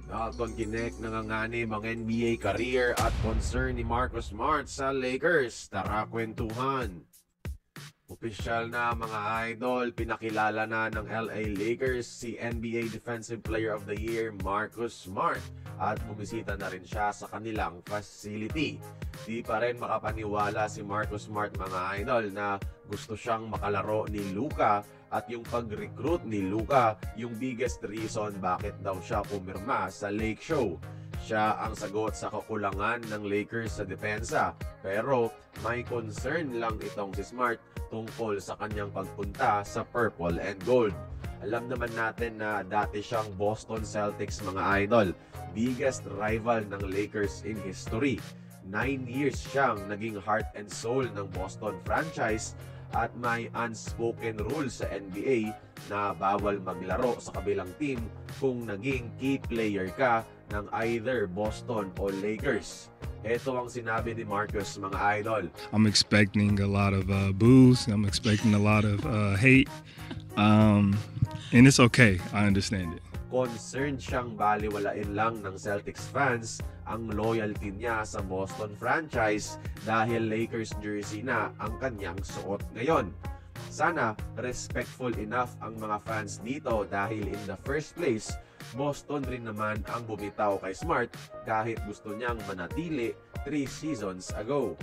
Dalton Kinect nanganganib ang NBA career at concern ni Marcus Smart sa Lakers. Tara kwentuhan. Opisyal na mga idol, pinakilala na ng LA Lakers si NBA Defensive Player of the Year Marcus Smart at bumisita na rin siya sa kanilang facility. Di pa rin makapaniwala si Marcus Smart mga idol na gusto siyang makalaro ni Luka at yung pag-recruit ni Luka yung biggest reason bakit daw siya pumirma sa Lake Show. Siya ang sagot sa kakulangan ng Lakers sa depensa, pero may concern lang itong si Smart tungkol sa kanyang pagpunta sa Purple and Gold. Alam naman natin na dati siyang Boston Celtics mga idol, biggest rival ng Lakers in history. 9 years siyang naging heart and soul ng Boston franchise at may unspoken rule sa NBA na bawal maglaro sa kabilang team kung naging key player ka ng either Boston o Lakers. Ito ang sinabi ni Marcus mga idol. I'm expecting a lot of boos. I'm expecting a lot of hate. And it's okay. I understand it. Concerned siyang baliwalain lang ng Celtics fans ang loyalty niya sa Boston franchise dahil Lakers jersey na ang kanyang suot ngayon. Sana respectful enough ang mga fans dito dahil in the first place, Boston rin naman ang bumitaw kay Smart kahit gusto niyang manatili 3 seasons ago.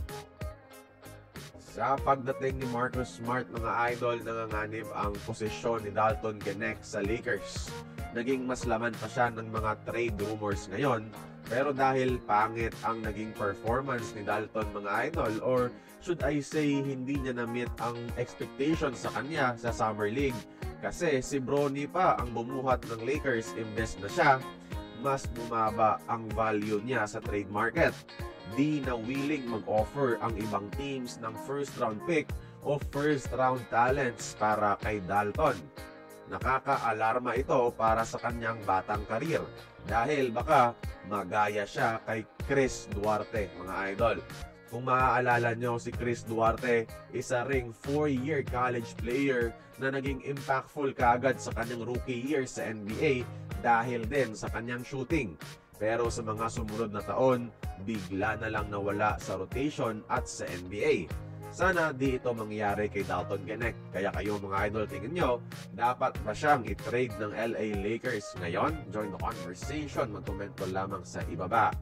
Sa pagdating ni Marcus Smart mga idol, nanganganib ang posisyon ni Dalton Kinect sa Lakers. Naging mas laman pa siya ng mga trade rumors ngayon, pero dahil pangit ang naging performance ni Dalton mga idol, or should I say hindi niya na-meet ang expectations sa kanya sa Summer League, kasi si Bronny pa ang bumuhat ng Lakers imbes na siya, mas bumaba ang value niya sa trade market. Di na willing mag-offer ang ibang teams ng first round pick o first round talents para kay Dalton. Nakaka-alarma ito para sa kanyang batang karir dahil baka magaya siya kay Chris Duarte mga idol. Kung maaalala nyo, si Chris Duarte, isa ring 4-year college player na naging impactful kaagad sa kanyang rookie year sa NBA dahil din sa kanyang shooting. Pero sa mga sumunod na taon, bigla na lang nawala sa rotation at sa NBA. Sana di ito mangyari kay Dalton Kinect. Kaya kayo mga idol, tingin nyo, dapat ba siyang i-trade ng LA Lakers ngayon? Join the conversation, magkomento lamang sa ibaba.